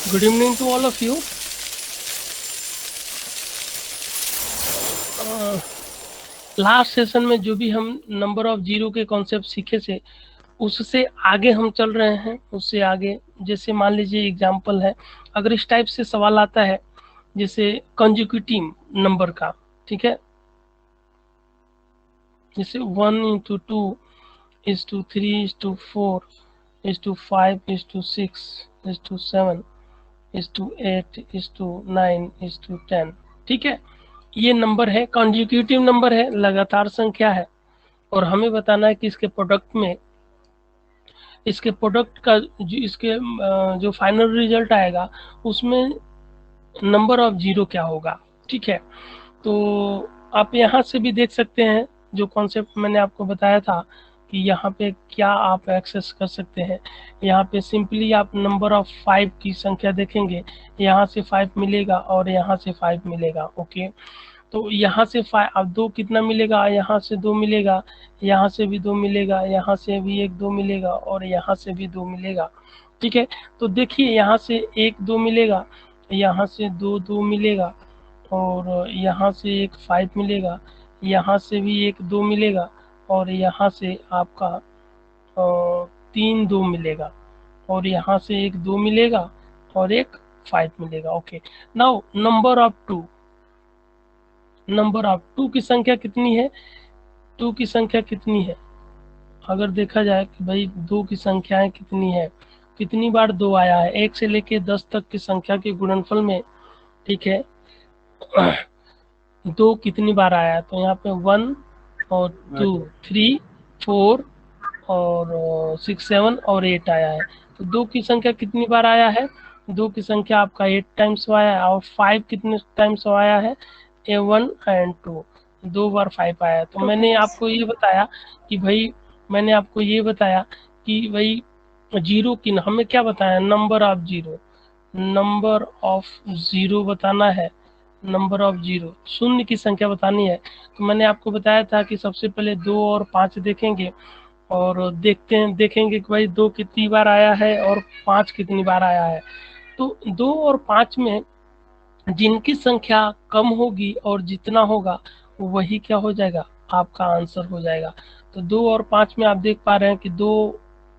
Good evening to all of you. Last session में जो भी हम नंबर ऑफ जीरो के कॉन्सेप्ट सीखे थे उससे आगे हम चल रहे हैं, उससे आगे। जैसे मान लीजिए एग्जांपल है, अगर इस टाइप से सवाल आता है जैसे कंजिक्यूटिव नंबर का, ठीक है, जैसे 1 into 2 is to 3 is to 4 is to 5 is to 6 is to 7 is to 8 is to 9 is to 10, ठीक है। ये नंबर है, कॉन्जिक्यूटिव नंबर है, लगातार संख्या है, और हमें बताना है कि इसके प्रोडक्ट में, इसके प्रोडक्ट का जो इसके जो फाइनल रिजल्ट आएगा उसमें नंबर ऑफ जीरो क्या होगा, ठीक है। तो आप यहाँ से भी देख सकते हैं जो कॉन्सेप्ट मैंने आपको बताया था कि यहाँ पे क्या आप एक्सेस कर सकते हैं। यहाँ पे सिंपली आप नंबर ऑफ 5 की संख्या देखेंगे, यहाँ से 5 मिलेगा और यहाँ से 5 मिलेगा, ओके। तो यहाँ से 5 अब 2 कितना मिलेगा, यहाँ से 2 मिलेगा, यहाँ से भी 2 मिलेगा, यहाँ से भी 1 2 मिलेगा और यहाँ से भी 2 मिलेगा, ठीक है। तो देखिए यहाँ से 1 2 मिलेगा, यहाँ से 2 2 मिलेगा और यहाँ से एक 5 मिलेगा, यहाँ से भी एक 2 मिलेगा और यहाँ से आपका 3 2 मिलेगा और यहाँ से एक 2 मिलेगा और एक 5 मिलेगा, okay. Now number of 2, number of 2 की संख्या कितनी है, 2 की संख्या कितनी है, अगर देखा जाए कि भाई 2 की संख्याएं कितनी है, कितनी बार 2 आया है, 1 से लेके 10 तक की संख्या के गुणनफल में, ठीक है, 2 कितनी बार आया है, तो यहाँ पे 1 और 2 3 4 और 6 7 और 8 आया है। तो 2 की संख्या कितनी बार आया है, 2 की संख्या आपका 8 टाइम्स आया है और 5 कितने टाइम्स आया है, 1 एंड 2, 2 बार 5 आया है। तो मैंने आपको ये बताया कि भाई, मैंने आपको ये बताया कि भाई जीरो की हमें क्या बताया, number of zero, number of zero बताना है, नंबर ऑफ जीरो, शून्य की संख्या बतानी है। तो मैंने आपको बताया था कि सबसे पहले 2 और 5 देखेंगे और देखेंगे कि भाई 2 कितनी बार आया है और 5 कितनी बार आया है। तो 2 और 5 में जिनकी संख्या कम होगी और जितना होगा वही क्या हो जाएगा, आपका आंसर हो जाएगा। तो 2 और 5 में आप देख पा रहे हैं कि 2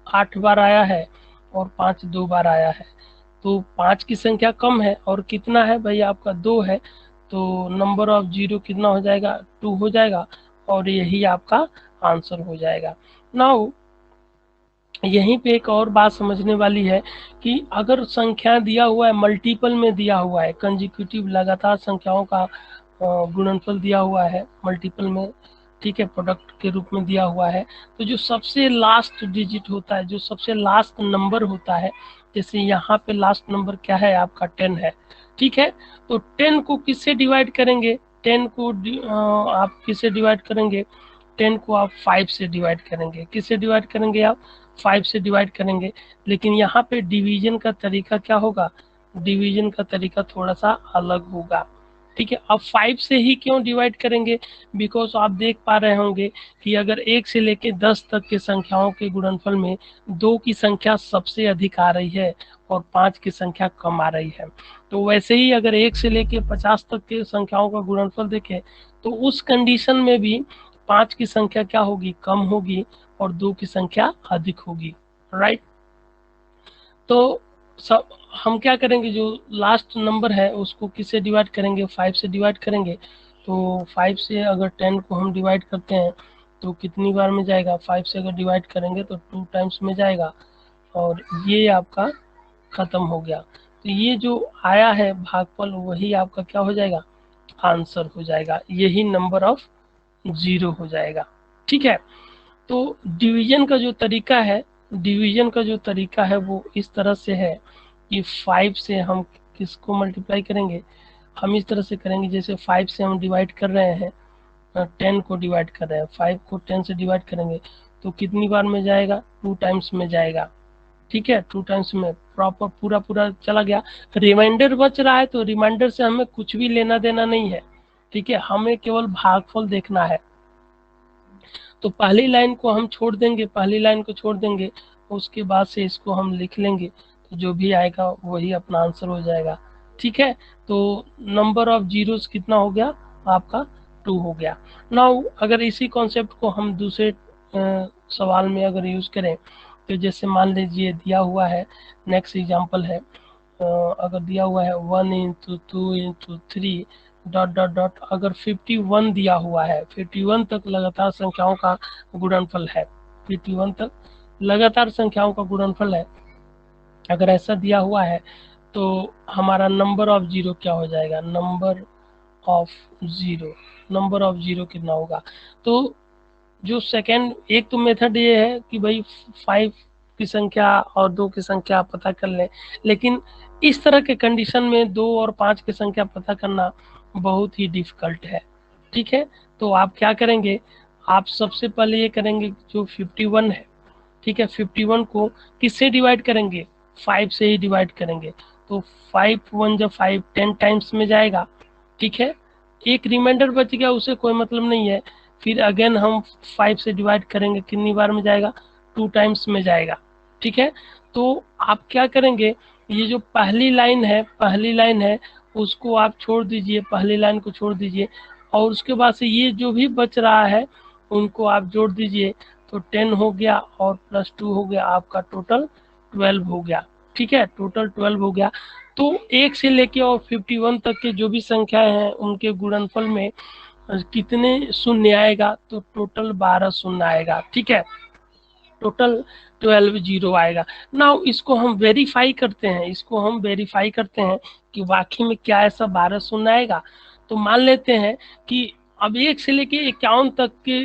8 बार आया है और 5 2 बार आया है। तो 5 की संख्या कम है और कितना है भाई, आपका 2 है। तो नंबर ऑफ जीरो कितना हो जाएगा, 2 हो जाएगा और यही आपका आंसर हो जाएगा। नाउ यहीं पे एक और बात समझने वाली है कि अगर संख्या दिया हुआ है, मल्टीपल में दिया हुआ है, कंजिक्यूटिव लगातार संख्याओं का गुणनफल दिया हुआ है मल्टीपल में, ठीक है, प्रोडक्ट के रूप में दिया हुआ है, तो जो सबसे लास्ट डिजिट होता है, जो सबसे लास्ट नंबर होता है, जैसे यहाँ पे लास्ट नंबर क्या है आपका 10 है, ठीक है। तो 10 को किससे डिवाइड करेंगे, 10 को आप किससे डिवाइड करेंगे, 10 को आप 5 से डिवाइड करेंगे, किससे डिवाइड करेंगे आप, 5 से डिवाइड करेंगे। लेकिन यहाँ पे डिवीजन का तरीका क्या होगा, डिवीजन का तरीका थोड़ा सा अलग होगा, ठीक है। अब 5 से ही क्यों डिवाइड करेंगे, बिकॉज आप देख पा रहे होंगे कि अगर 1 से लेके 10 तक के संख्याओं के गुणनफल में 2 की संख्या सबसे अधिक आ रही है और 5 की संख्या कम आ रही है। तो वैसे ही अगर 1 से लेके 50 तक के संख्याओं का गुणनफल देखें तो उस कंडीशन में भी 5 की संख्या क्या होगी, कम होगी और 2 की संख्या अधिक होगी, राइट। तो सब हम क्या करेंगे, जो लास्ट नंबर है उसको किससे डिवाइड करेंगे, 5 से डिवाइड करेंगे। तो 5 से अगर 10 को हम डिवाइड करते हैं तो कितनी बार में जाएगा, 5 से अगर डिवाइड करेंगे तो 2 टाइम्स में जाएगा और ये आपका खत्म हो गया। तो ये जो आया है भागफल वही आपका क्या हो जाएगा, आंसर हो जाएगा, यही नंबर ऑफ जीरो हो जाएगा, ठीक है। तो डिवीजन का जो तरीका है, डिवीजन का जो तरीका है वो इस तरह से है कि 5 से हम किसको मल्टीप्लाई करेंगे, हम इस तरह से करेंगे, जैसे 5 से हम डिवाइड कर रहे हैं, 10 को डिवाइड कर रहे हैं, 5 को 10 से डिवाइड करेंगे तो कितनी बार में जाएगा, 2 टाइम्स में जाएगा, ठीक है। 2 टाइम्स में प्रॉपर पूरा पूरा चला गया, रिमाइंडर बच रहा है तो रिमाइंडर से हमें कुछ भी लेना देना नहीं है, ठीक है, हमें केवल भागफल देखना है। तो पहली लाइन को हम छोड़ देंगे, पहली लाइन को छोड़ देंगे, उसके बाद से इसको हम लिख लेंगे। तो जो भी आएगा वही अपना आंसर हो जाएगा। ठीक है, तो नंबर ऑफ जीरोस कितना हो गया आपका 2 हो गया। नाउ अगर इसी कॉन्सेप्ट को हम दूसरे सवाल में अगर यूज करें, तो जैसे मान लीजिए दिया हुआ है, नेक्स्ट एग्जांपल है, अगर दिया हुआ है 1 into 2 into 3 dot dot dot, अगर 51 दिया हुआ है, 51 तक लगातार संख्याओं का गुणनफल है, 51 तक लगातार संख्याओं का गुणनफल है, अगर ऐसा दिया हुआ है तो हमारा नंबर ऑफ जीरो क्या हो जाएगा, number of zero, number of zero कितना होगा। तो जो सेकेंड, एक तो मेथड ये है कि भाई 5 की संख्या और 2 की संख्या पता कर लें, लेकिन इस तरह के कंडीशन में 2 और 5 की संख्या पता करना बहुत ही डिफिकल्ट है। ठीक है, तो आप क्या करेंगे, आप सबसे पहले ये करेंगे जो 51 है, ठीक है, 51 को किससे डिवाइड करेंगे, 5 से ही डिवाइड करेंगे। तो 5 1 जब 5 10 टाइम्स में जाएगा, ठीक है, एक रिमाइंडर बच गया, उसे कोई मतलब नहीं है, फिर अगेन हम 5 से डिवाइड करेंगे, कितनी बार में जाएगा, 2 टाइम्स में जाएगा। ठीक है, तो आप क्या करेंगे, ये जो पहली लाइन है उसको आप छोड़ दीजिए, पहली लाइन को छोड़ दीजिए, और उसके बाद से ये जो भी बच रहा है उनको आप जोड़ दीजिए, तो 10 हो गया और प्लस 2 हो गया, आपका टोटल 12 हो गया। ठीक है, टोटल 12 हो गया। तो 1 से लेके और 51 तक के जो भी संख्याएं हैं उनके गुणनफल में कितने शून्य आएगा, तो टोटल 12 शून्य आएगा। ठीक है, टोटल 12 जीरो आएगा। नाउ इसको हम वेरीफाई करते हैं, कि वाकई में क्या ऐसा 12 शून्य आएगा। तो मान लेते हैं कि अब 1 से लेके 51 तक के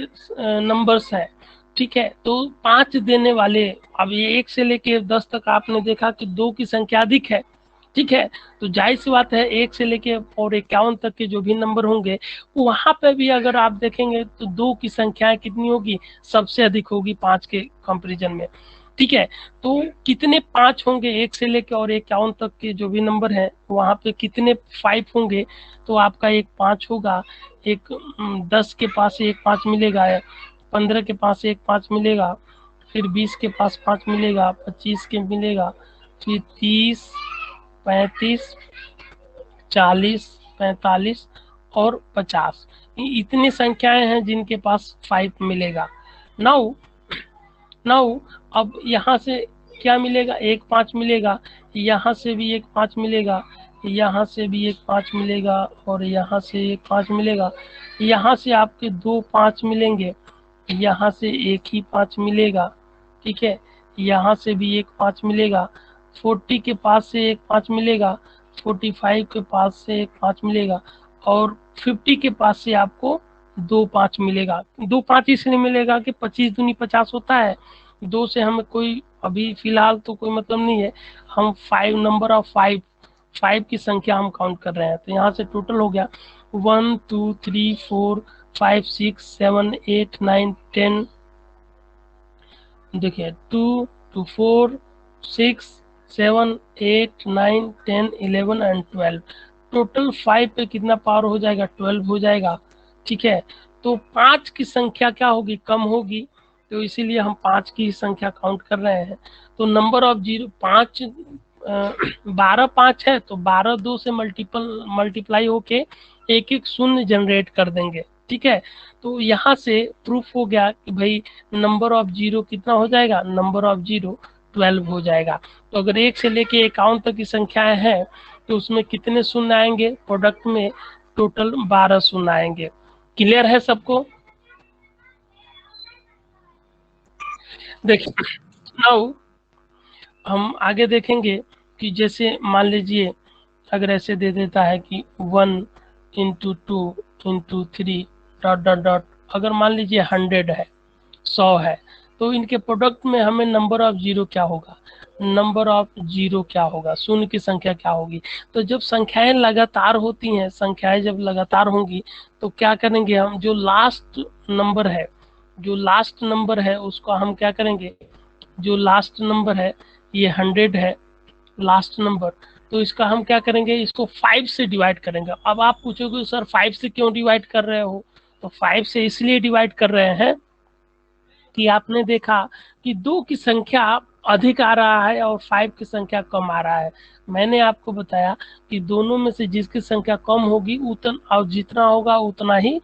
नंबर्स हैं, ठीक है, तो 5 देने वाले, अब ये 1 से लेके 10 तक आपने देखा कि 2 की संख्या अधिक है, ठीक है, तो जाहिर सी बात है 1 से लेके और 51 तक के जो भी नंबर होंगे वहां पे भी अगर आप देखेंगे तो 2 की संख्याएं कितनी होगी, सबसे अधिक होगी 5 के कंपैरिजन में। ठीक है, तो कितने 5 होंगे 1 से लेके और 51 तक के जो भी नंबर है वहां पे कितने 5 होंगे, तो आपका एक 5 होगा, एक 10 के पास एक 5 मिलेगा, 15 के पास एक 5 मिलेगा, फिर 20 के पास 5 मिलेगा, 25 के मिलेगा, फिर 30 35 40 45 और 50, इतनी संख्याएं हैं जिनके पास 5 मिलेगा। नाउ नाउ अब यहाँ से क्या मिलेगा, एक 5 मिलेगा, यहाँ से भी एक 5 मिलेगा, यहाँ से भी एक 5 मिलेगा, और यहाँ से एक 5 मिलेगा, यहाँ से आपके 2 5 मिलेंगे, यहाँ से एक ही 5 मिलेगा। ठीक है, यहाँ से भी एक 5 मिलेगा, 40 के पास से एक 5 मिलेगा, 45 के पास से एक 5 मिलेगा, और 50 के पास से आपको 2 5 मिलेगा। 2 5 इसलिए मिलेगा कि 25 दूनी 50 होता है, 2 से हमें कोई अभी फिलहाल तो कोई मतलब नहीं है, हम 5 नंबर ऑफ 5 की संख्या हम काउंट कर रहे हैं। तो यहाँ से टोटल हो गया 1 2 3 4 5 6 7 8 9 10, देखिए 2 2 4 6 7 8 9 10 11 एंड 12, टोटल 5 पे कितना पावर हो जाएगा, 12 हो जाएगा। ठीक है, तो 5 की संख्या क्या होगी, कम होगी, तो इसीलिए हम 5 की संख्या काउंट कर रहे हैं। तो नंबर ऑफ जीरो 5, 12 5 है तो 12 2 से मल्टीप्लाई होके एक एक शून्य जनरेट कर देंगे। ठीक है, तो यहाँ से प्रूफ हो गया कि भाई नंबर ऑफ जीरो कितना हो जाएगा, नंबर ऑफ जीरो 12 हो जाएगा। तो अगर 1 से लेके 51 तक की संख्याएं हैं तो उसमें कितने शून्य आएंगे, प्रोडक्ट में टोटल 12 शून्य आएंगे। क्लियर है सबको? देखिए नाउ हम आगे देखेंगे कि जैसे मान लीजिए अगर ऐसे दे देता है कि 1 into 2 into 3 dot dot dot, अगर मान लीजिए 100 है, 100 है, तो इनके प्रोडक्ट में हमें नंबर ऑफ जीरो क्या होगा, नंबर ऑफ जीरो क्या होगा, शून्य की संख्या क्या होगी। तो जब संख्याएं लगातार होती हैं, संख्याएं जब लगातार होंगी तो क्या करेंगे हम, जो लास्ट नंबर है उसको हम क्या करेंगे, जो लास्ट नंबर है ये 100 है लास्ट नंबर, तो इसका हम क्या करेंगे, इसको 5 से डिवाइड करेंगे। अब आप पूछोगे सर 5 से क्यों डिवाइड कर रहे हो, तो 5 से इसलिए डिवाइड कर रहे हैं कि आपने देखा कि 2 की संख्या अधिक आ रहा है और 5 की संख्या कम आ रहा है। मैंने आपको बताया कि दोनों में से जिसकी संख्या कम होगी उतना, और जितना होगा उतना ही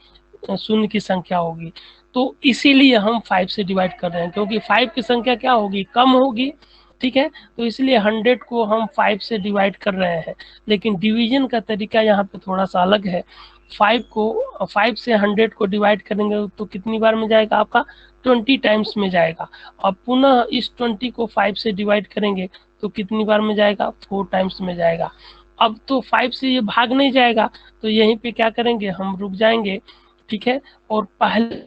शून्य की संख्या होगी। तो इसीलिए हम 5 से डिवाइड कर रहे हैं, क्योंकि 5 की संख्या क्या होगी, कम होगी। ठीक है, तो इसलिए 100 को हम 5 से डिवाइड कर रहे हैं, लेकिन डिवीजन का तरीका यहाँ पे थोड़ा सा अलग है। 5 से 100 को डिवाइड करेंगे तो कितनी बार में जाएगा आपका, 20 टाइम्स में जाएगा। अब पुनः इस 20 को 5 से डिवाइड करेंगे तो कितनी बार में जाएगा, 4 टाइम्स में जाएगा। अब तो 5 से ये भाग नहीं जाएगा, तो यहीं पे क्या करेंगे, हम रुक जाएंगे। ठीक है, और पहले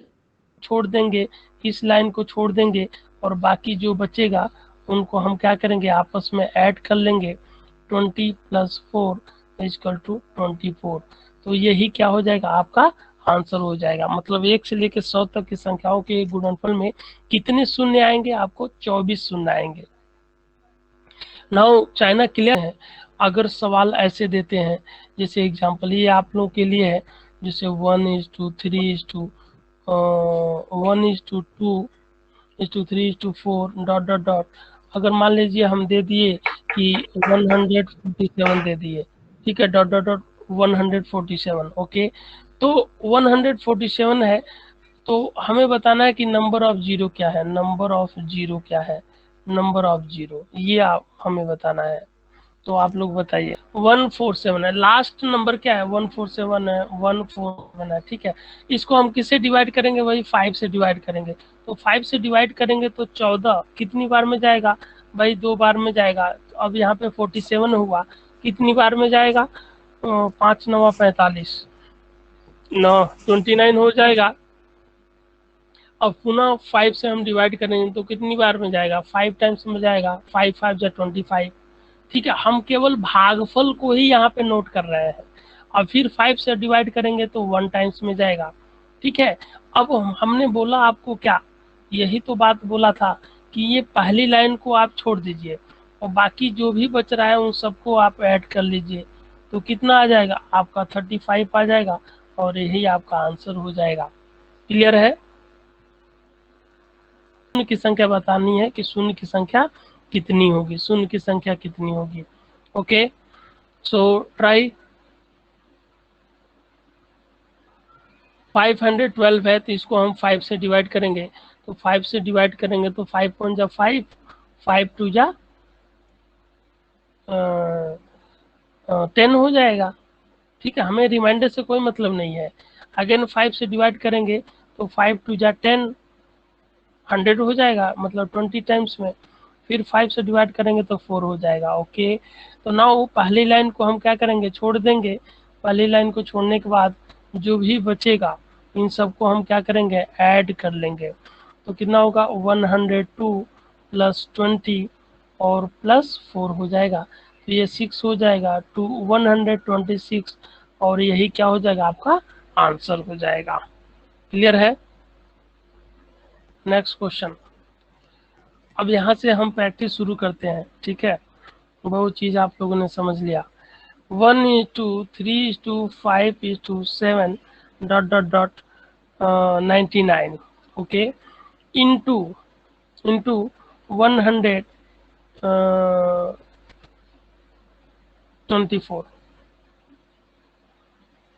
छोड़ देंगे, इस लाइन को छोड़ देंगे, और बाकी जो बचेगा उनको हम क्या करेंगे, आपस में ऐड कर लेंगे। 20 + 4 = 24। तो यही क्या हो जाएगा, आपका आंसर हो जाएगा। मतलब 1 से लेकर 100 तक की संख्याओं के गुणनफल में कितने शून्य आएंगे, आपको 24 शून्य आएंगे। नाउ चाइना क्लियर है। अगर सवाल ऐसे देते हैं, जैसे एग्जांपल ये आप लोगों के लिए है, जैसे 1:3:1:2 1:2:3:4 ... अगर मान लीजिए हम दे दिए कि 147 दे दिए, ठीक है, ... 147, ओके। तो 147 है, तो हमें बताना है कि नंबर ऑफ जीरो क्या है, नंबर ऑफ जीरो क्या है, नंबर ऑफ जीरो, ये आप हमें बताना है। तो आप लोग बताइए। 147 है, लास्ट नंबर क्या है, 147 है, 147 है। ठीक है, इसको हम किससे डिवाइड करेंगे, वही 5 से डिवाइड करेंगे। तो 5 से डिवाइड करेंगे तो 14 कितनी बार में जाएगा, भाई 2 बार में जाएगा। तो अब यहाँ पे 47 हुआ, कितनी बार में जाएगा, 5 9 45, 29 हो जाएगा। अब पुनः 5 से हम डिवाइड करेंगे तो कितनी बार में जाएगा, 5 टाइम्स में जाएगा, 5 5 जा 25। ठीक है, हम केवल भागफल को ही यहाँ पे नोट कर रहे हैं। अब फिर 5 से डिवाइड करेंगे तो 1 टाइम्स में जाएगा। ठीक है, अब हमने बोला आपको क्या, यही तो बात बोला था कि ये पहली लाइन को आप छोड़ दीजिए और बाकी जो भी बच रहा है उन सबको आप ऐड कर लीजिए। तो कितना आ जाएगा आपका, 35 आ जाएगा, और यही आपका आंसर हो जाएगा। क्लियर है। शून्य की संख्या बतानी है कि शून्य की संख्या कितनी होगी, शून्य की संख्या कितनी होगी। Okay, so try. 512 है, तो इसको हम 5 से डिवाइड करेंगे। तो 5 से डिवाइड करेंगे तो 5 1 जा 5, 5 2 जा 10 हो जाएगा। ठीक है, हमें रिमाइंडर से कोई मतलब नहीं है। अगेन 5 से डिवाइड करेंगे तो 5 2 जा 10, 100 हो जाएगा, मतलब 20 टाइम्स में। फिर 5 से डिवाइड करेंगे तो 4 हो जाएगा। ओके, तो नाउ पहली लाइन को हम क्या करेंगे, छोड़ देंगे। पहली लाइन को छोड़ने के बाद जो भी बचेगा इन सबको हम क्या करेंगे, ऐड कर लेंगे। तो कितना होगा, 102 + 20 और +4 हो जाएगा। तो ये 6 हो जाएगा, 126, और यही क्या हो जाएगा, आपका आंसर हो जाएगा। क्लियर है। Next question. अब यहाँ से हम प्रैक्टिस शुरू करते हैं। ठीक है, बहुत चीज़ आप लोगों ने समझ लिया। 1:3:5:7 ... 99, ओके, इंटू 124,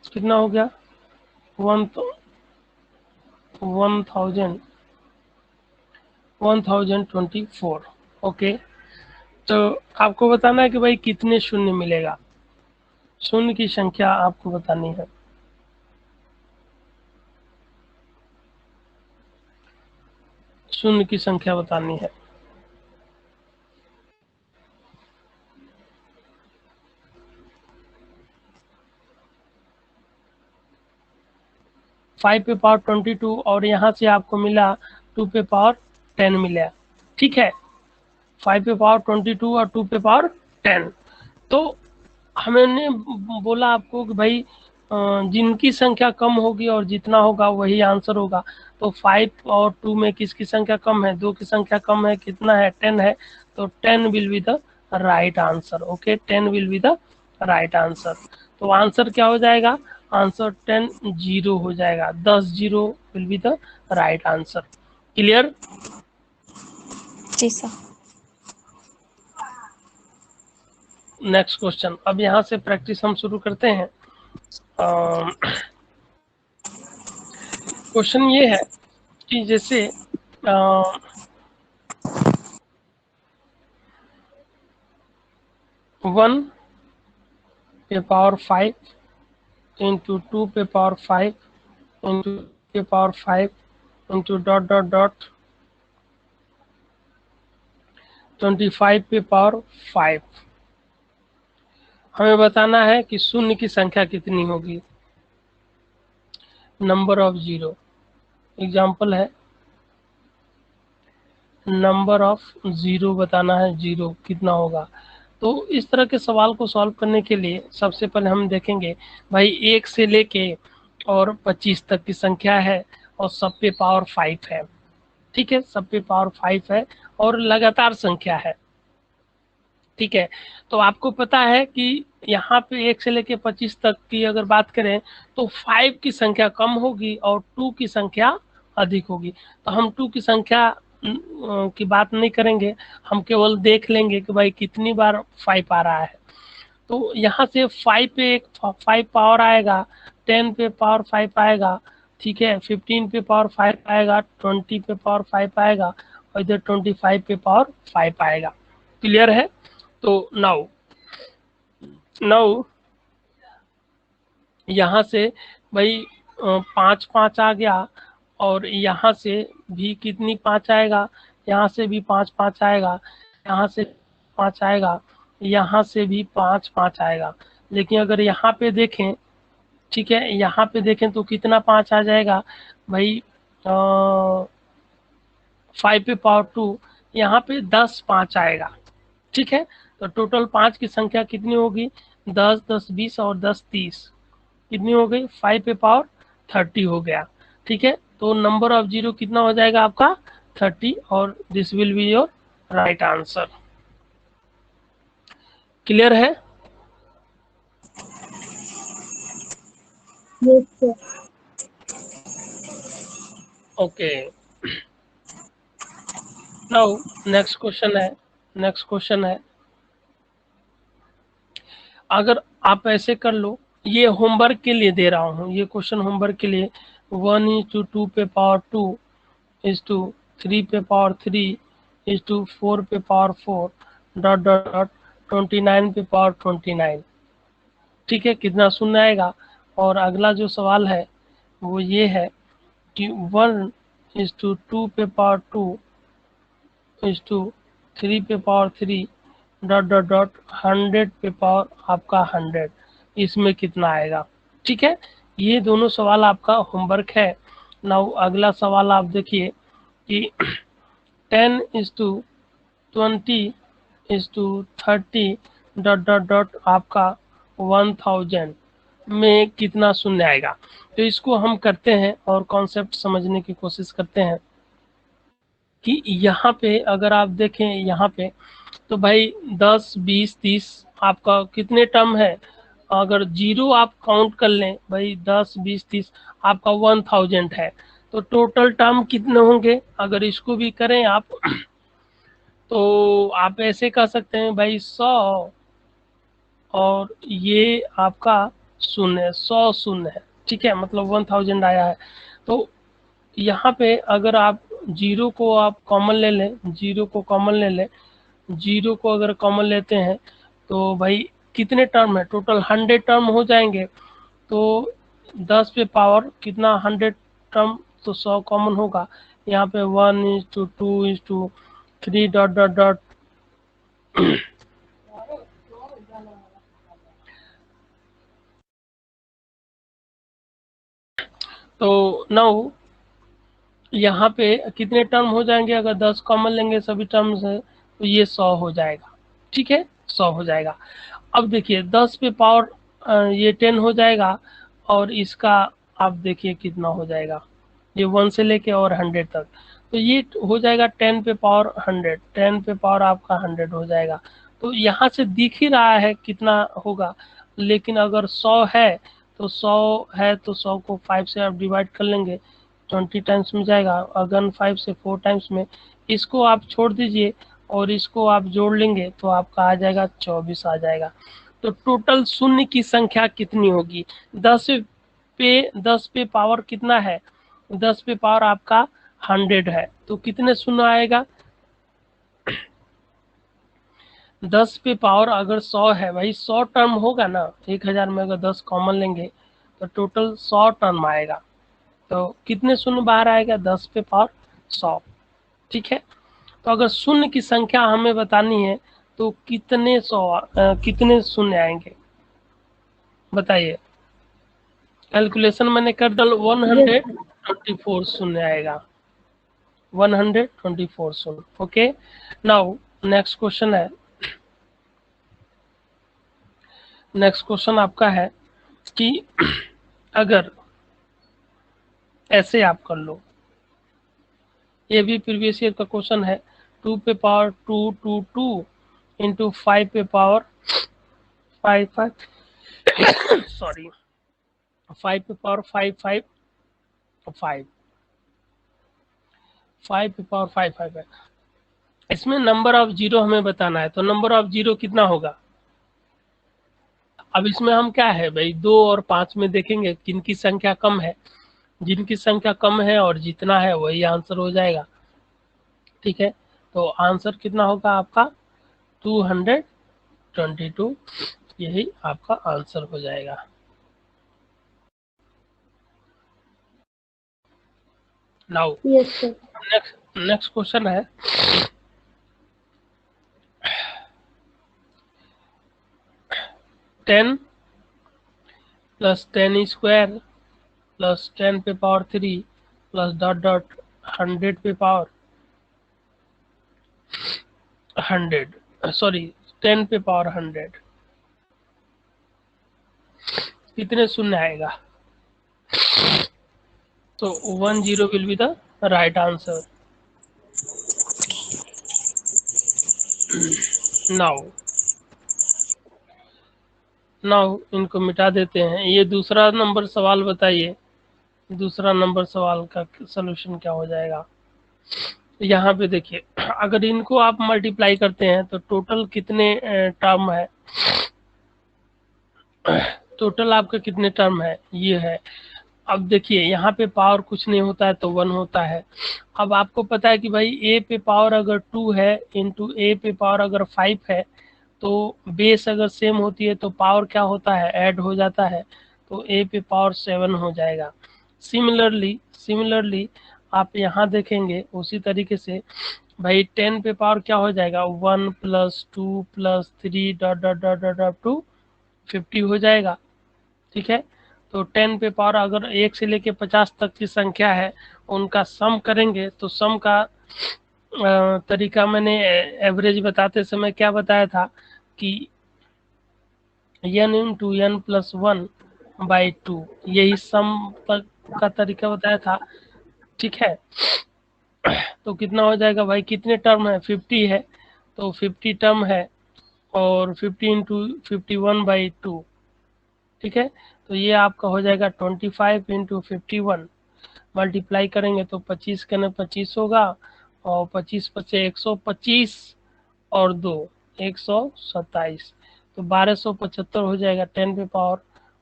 कितना हो गया, 1024। ओके, तो आपको बताना है कि भाई कितने शून्य मिलेगा, शून्य की संख्या आपको बतानी है। शून्य की संख्या बतानी है। फाइव पे पावर 22 और यहाँ से आपको मिला 2 पे पावर 10 मिला। ठीक है, 5 पे पावर 22 और 2 पे पावर 10। तो हमने बोला आपको कि भाई जिनकी संख्या कम होगी और जितना होगा वही आंसर होगा। तो 5 और 2 में किसकी संख्या कम है, 2 की संख्या कम है, कितना है, 10 है। तो 10 will be the right answer. Okay, 10 will be the right answer. तो आंसर क्या हो जाएगा, आंसर 10 0 हो जाएगा, 10 0 will be the right answer. Clear. जी सर। नेक्स्ट क्वेश्चन, अब यहाँ से प्रैक्टिस हम शुरू करते हैं। क्वेश्चन ये है कि जैसे 1 पे पावर 5 इंटू 2 पे पावर 5 इंटू पे power 5 into dot dot dot 25 पे पावर 5। हमें बताना है कि शून्य की संख्या कितनी होगी, नंबर ऑफ जीरो। एग्जाम्पल है, नंबर ऑफ जीरो बताना है, जीरो कितना होगा। तो इस तरह के सवाल को सॉल्व करने के लिए सबसे पहले हम देखेंगे भाई 1 से लेके और 25 तक की संख्या है और सब पे पावर 5 है। ठीक है, सब पे पावर 5 है और लगातार संख्या है। ठीक है, तो आपको पता है कि यहाँ पे 1 से लेके 25 तक की अगर बात करें तो 5 की संख्या कम होगी और 2 की संख्या अधिक होगी। तो हम 2 की संख्या की बात नहीं करेंगे, हम केवल देख लेंगे कि भाई कितनी बार 5 आ रहा है। तो यहाँ से 5 पे एक 5 पावर आएगा, 10 पे पावर 5 आएगा, ठीक है, 15 पे पावर 5 आएगा, 20 पे पावर 5 आएगा और इधर 25 पे पावर 5 आएगा। क्लियर है? तो नाउ यहाँ से भाई 5 5 आ गया और यहाँ से भी कितनी 5 आएगा, यहाँ से भी 5 5 आएगा, यहाँ से 5 आएगा, यहाँ से भी 5 5 आएगा। लेकिन अगर यहाँ पे देखें, ठीक है, यहाँ पे देखें तो कितना 5 आ जाएगा भाई, 5 पे पावर 2, यहाँ पे 10 5 आएगा। ठीक है, तो टोटल 5 की संख्या कितनी होगी, 10 10 20 और 10 30, कितनी हो गई, 5 पे पावर 30 हो गया। ठीक है, तो नंबर ऑफ जीरो कितना हो जाएगा आपका, 30, और this will be your right answer. Clear है? Yes sir. Okay, now next question है, अगर आप ऐसे कर लो, ये होमवर्क के लिए दे रहा हूँ, ये क्वेश्चन होमवर्क के लिए, 1:2 पे पावर 2 इज टू 3 पे पावर 3 इज टू 4 पे पावर 4 डॉट डॉट डॉट 29 पे पावर 29। ठीक है, कितना शून्य आएगा। और अगला जो सवाल है वो ये है कि 1:2 पे पावर 2 इज टू 3 पे पावर 3 डॉट डॉट डॉट 100 पे पावर आपका 100, इसमें कितना आएगा। ठीक है, ये दोनों सवाल आपका होमवर्क है। नाउ अगला सवाल आप देखिए कि 10:20:30 डॉट डॉट डॉट आपका 1000 में कितना शून्य आएगा। तो इसको हम करते हैं और कॉन्सेप्ट समझने की कोशिश करते हैं कि यहाँ पे अगर आप देखें, यहाँ पे तो भाई 10 20 30 आपका कितने टर्म है, अगर जीरो आप काउंट कर लें भाई 10 20 30 आपका 1000 है। तो टोटल टर्म कितने होंगे, अगर इसको भी करें आप तो आप ऐसे कह सकते हैं भाई 100 और ये आपका शून्य, 100 शून्य है। ठीक है, मतलब 1000 आया है। तो यहाँ पे अगर आप जीरो को आप कॉमन ले लें, जीरो को कॉमन ले लें, जीरो को अगर कॉमन लेते हैं तो भाई कितने टर्म है, टोटल 100 टर्म हो जाएंगे। तो 10 पे पावर कितना 100 टर्म, तो 100 कॉमन होगा। यहाँ पे 1:2:3 डॉट डॉट डॉट तो नाउ यहाँ पे कितने टर्म हो जाएंगे, अगर 10 कॉमन लेंगे सभी टर्म से तो ये 100 हो जाएगा। ठीक है, 100 हो जाएगा। अब देखिए 10 पे पावर ये 10 हो जाएगा और इसका आप देखिए कितना हो जाएगा, ये 1 से लेके और 100 तक, तो ये हो जाएगा 10 पे पावर 100, 10 पे पावर आपका 100 हो जाएगा। तो यहाँ से दिख ही रहा है कितना होगा, लेकिन अगर 100 है तो 100 है तो 100 को 5 से आप डिवाइड कर लेंगे, 20 टाइम्स में जाएगा, अगन 5 से 4 टाइम्स में, इसको आप छोड़ दीजिए और इसको आप जोड़ लेंगे तो आपका आ जाएगा 24 आ जाएगा। तो टोटल शून्य की संख्या कितनी होगी? 10 पे पावर कितना है? 10 पे पावर आपका 100 है, तो कितने शून्य आएगा? 10 पे पावर अगर 100 है भाई, 100 टर्म होगा ना, 1000 में अगर 10 कॉमन लेंगे तो टोटल 100 टर्म आएगा। तो कितने शून्य बाहर आएगा? 10 पे पावर 100। ठीक है, तो अगर शून्य की संख्या हमें बतानी है तो कितने शून्य आएंगे बताइए? कैलकुलेशन मैंने कर डाल, 124 शून्य आएगा, 124 शून्य। ओके, नाउ नेक्स्ट क्वेश्चन है, नेक्स्ट क्वेश्चन आपका है कि अगर ऐसे आप कर लो, ये भी प्रीवियस ईयर का क्वेश्चन है, 2 पे पावर 2 इंटू 5 पे पावर 5 सॉरी 5 पे पावर 5 पे पावर 5 है। इसमें नंबर ऑफ जीरो हमें बताना है, तो नंबर ऑफ जीरो कितना होगा? अब इसमें हम क्या है भाई, 2 और 5 में देखेंगे किनकी संख्या कम है, जिनकी संख्या कम है और जितना है वही आंसर हो जाएगा। ठीक है, तो आंसर कितना होगा आपका? 222, यही आपका आंसर हो जाएगा। नाउ नेक्स्ट क्वेश्चन है, 10 प्लस 10 स्क्वायर प्लस 10 पे पावर 3 प्लस डॉट डॉट 100 पे पावर 100 सॉरी 10 पे पावर 100, कितने शून्य आएगा? तो 10 will be the right answer. Now इनको मिटा देते हैं। ये दूसरा नंबर सवाल बताइए, दूसरा नंबर सवाल का सलूशन क्या हो जाएगा? यहाँ पे देखिए, अगर इनको आप मल्टीप्लाई करते हैं तो टोटल कितने टर्म है? टोटल आपका कितने टर्म है ये है। अब देखिए यहाँ पे पावर कुछ नहीं होता है तो 1 होता है। अब आपको पता है कि भाई ए पे पावर अगर 2 है इंटू ए पे पावर अगर 5 है, तो बेस अगर सेम होती है तो पावर क्या होता है? ऐड हो जाता है, तो ए पे पावर 7 हो जाएगा। सिमिलरली आप यहाँ देखेंगे उसी तरीके से भाई 10 पे पावर क्या हो जाएगा? 1 plus 2 plus 3 dot dot dot dot dot to 50 हो जाएगा। ठीक है, तो 10 पे पावर अगर 1 से लेके 50 तक की संख्या है, उनका सम करेंगे तो सम का तरीका मैंने एवरेज बताते समय क्या बताया था कि n इंटू n प्लस 1/2, यही सम तक का तरीका बताया था। ठीक है, तो कितना हो जाएगा भाई? कितने टर्म है? 50 है, तो 50 टर्म है और 50 इंटू 51/2। ठीक है, तो ये आपका हो जाएगा 25 इंटू 51, मल्टीप्लाई करेंगे तो 25 के 25 होगा, और 25 बचे 125 और 2 127, तो 1275 हो जाएगा 10 पे पावर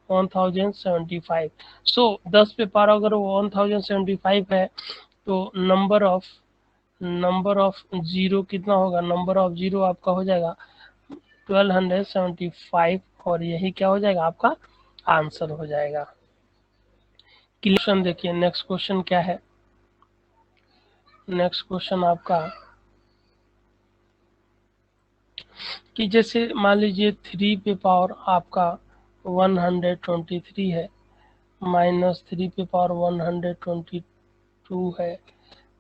1075। सो 10 पे पावर अगर वो 1075 है तो नंबर ऑफ जीरो कितना होगा? नंबर ऑफ जीरो आपका हो जाएगा 1275, और यही क्या हो जाएगा? आपका आंसर हो जाएगा। क्वेश्चन देखिए, नेक्स्ट क्वेश्चन क्या है? नेक्स्ट क्वेश्चन आपका कि जैसे मान लीजिए 3 पे पावर आपका 123 है, माइनस 3 पे पावर 122 है,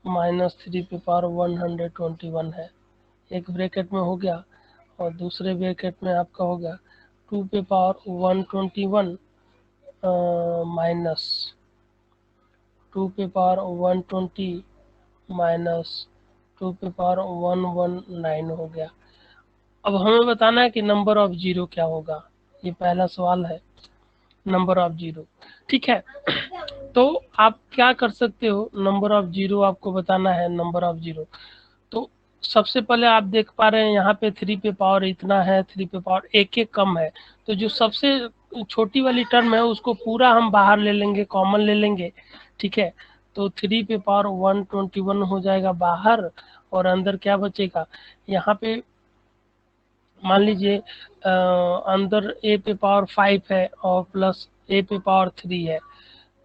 माइनस 3 पे पावर 121 है, एक ब्रैकेट में हो गया, और दूसरे ब्रैकेट में आपका हो गया 2 पे पावर 121 माइनस 2 पे पावर 120 माइनस 2 पे पावर 119 हो गया। अब हमें बताना है कि नंबर ऑफ जीरो क्या होगा, ये पहला सवाल है, नंबर ऑफ जीरो। ठीक है, तो आप क्या कर सकते हो, नंबर ऑफ जीरो आपको बताना है, नंबर ऑफ जीरो। तो सबसे पहले आप देख पा रहे हैं यहाँ पे 3 पे पावर इतना है, 3 पे पावर एक एक कम है, तो जो सबसे छोटी वाली टर्म है उसको पूरा हम बाहर ले लेंगे, कॉमन ले लेंगे, ठीक है। तो 3 पे पावर 121 हो जाएगा बाहर, और अंदर क्या बचेगा, यहाँ पे मान लीजिए अंदर a पे पावर 5 है और प्लस a पे पावर 3 है,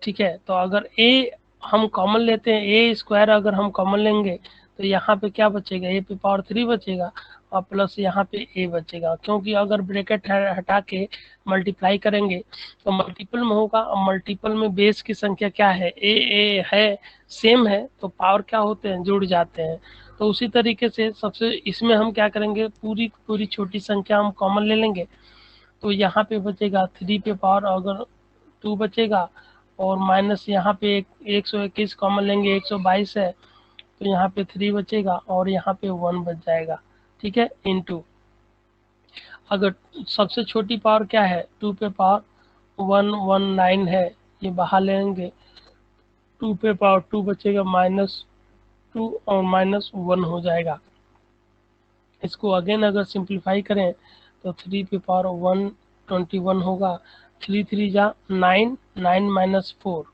ठीक है। तो अगर a हम कॉमन लेते हैं, ए स्क्वायर अगर हम कॉमन लेंगे तो यहाँ पे क्या बचेगा, a पे पावर 3 बचेगा और प्लस यहाँ पे a बचेगा, क्योंकि अगर ब्रैकेट हटा के मल्टीप्लाई करेंगे तो मल्टीपल में होगा, और मल्टीपल में बेस की संख्या क्या है, a है, सेम है, तो पावर क्या होते हैं, जुड़ जाते हैं। तो उसी तरीके से सबसे इसमें हम क्या करेंगे, पूरी पूरी छोटी संख्या हम कॉमन ले लेंगे, तो यहाँ पे बचेगा 3 पे पावर अगर 2 बचेगा, और माइनस यहाँ पे 121 कॉमन लेंगे, 122 है, तो यहाँ पे 3 बचेगा और यहाँ पे 1 बच जाएगा, ठीक है। इनटू अगर सबसे छोटी पावर क्या है, 2 पे पावर 119 है, ये बाहर लेंगे, 2 पे पावर 2 बचेगा, -2 और -1 हो जाएगा। इसको अगेन अगर सिंप्लीफाई करें तो 3 पे पावर 121 होगा, 3 3 जा 9, 9 -4,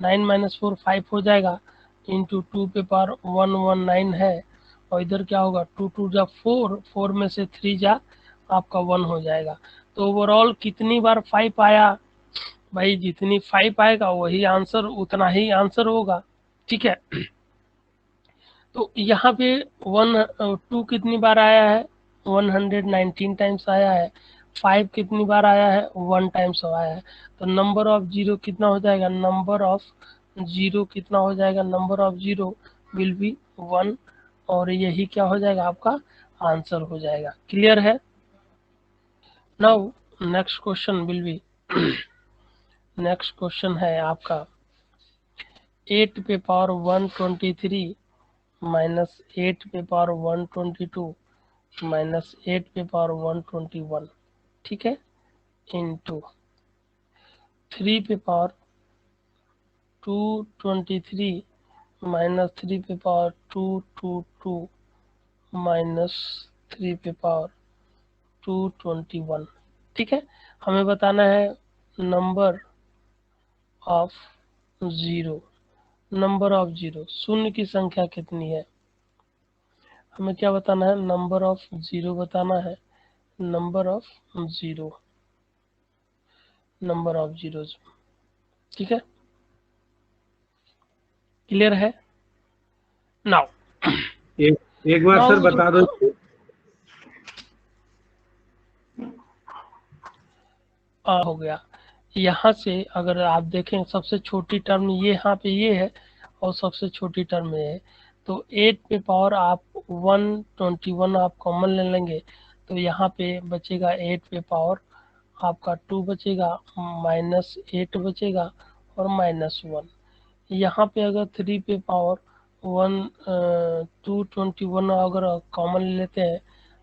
9 -4 5 हो जाएगा, इंटू 2 पे पावर 119 है, और इधर क्या होगा, 2 2 जा 4, 4 में से 3 जा आपका 1 हो जाएगा। तो ओवरऑल कितनी बार 5 आया, भाई जितनी 5 आएगा वही आंसर, उतना ही आंसर होगा, ठीक है। तो यहाँ पे 2 कितनी बार आया है, 119 टाइम्स आया है, 5 कितनी बार आया है, 1 टाइम्स आया है। तो नंबर ऑफ जीरो कितना हो जाएगा, नंबर ऑफ जीरो कितना हो जाएगा, number of zero will be 1, और यही क्या हो जाएगा, आपका आंसर हो जाएगा। क्लियर है। Now next question will be next question है आपका 8 पे पावर 123 माइनस 8 पे पावर 122 माइनस 8 पे पावर 121, ठीक है, इंटू 3 पे पावर 223 माइनस 3 पे पावर 222 माइनस 3 पे पावर 221, ठीक है। हमें बताना है number of zero, number of zero, शून्य की संख्या कितनी है, हमें क्या बताना है, नंबर ऑफ जीरो बताना है, number of zero, number of zeros, ठीक है। क्लियर है। नाउ एक बार सर बता दो। हो गया। यहाँ से अगर आप देखें सबसे छोटी टर्म ये यहाँ पे ये है, और सबसे छोटी टर्म ये है, तो 8 पे पावर आप 121 आप कॉमन ले लेंगे, तो यहाँ पे बचेगा 8 पे पावर आपका 2 बचेगा, -8 बचेगा और -1। यहाँ पे अगर 3 पे पावर 221 अगर कॉमन लेते हैं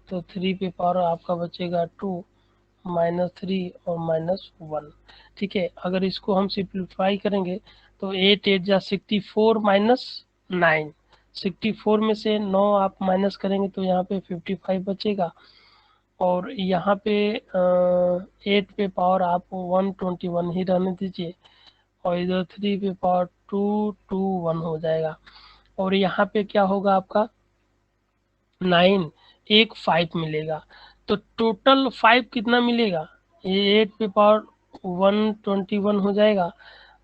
तो 3 पे पावर आपका बचेगा 2, -3 और -1, ठीक है। अगर इसको हम सिंप्लीफाई करेंगे तो 8 8 जा 64 -9, 64 में से 9 आप माइनस करेंगे तो यहाँ पे 55 बचेगा, और यहाँ पे 8 पे पावर आप 121 ही रहने दीजिए, और इधर 3 पे पावर 221 हो जाएगा, और यहाँ पे क्या होगा आपका 9, एक 5 मिलेगा, तो टोटल 5 कितना मिलेगा, ये 8 पे पावर 121 हो जाएगा,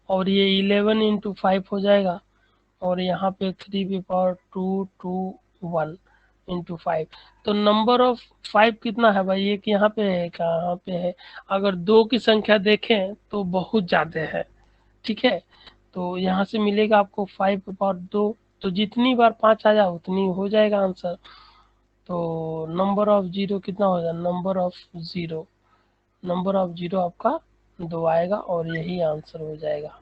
और ये 11 इंटू 5 हो जाएगा, और यहाँ पे 3 पे पावर 221 इंटू 5। तो नंबर ऑफ 5 कितना है भाई, एक यहाँ पे है, कहाँ पे है, अगर 2 की संख्या देखें तो बहुत ज़्यादा है, ठीक है। तो यहाँ से मिलेगा आपको 5 पे पावर 2, तो जितनी बार 5 आ जाए उतनी हो जाएगा आंसर। तो नंबर ऑफ जीरो कितना हो जाएगा, number of zero, number of zero आपका 2 आएगा, और यही आंसर हो जाएगा।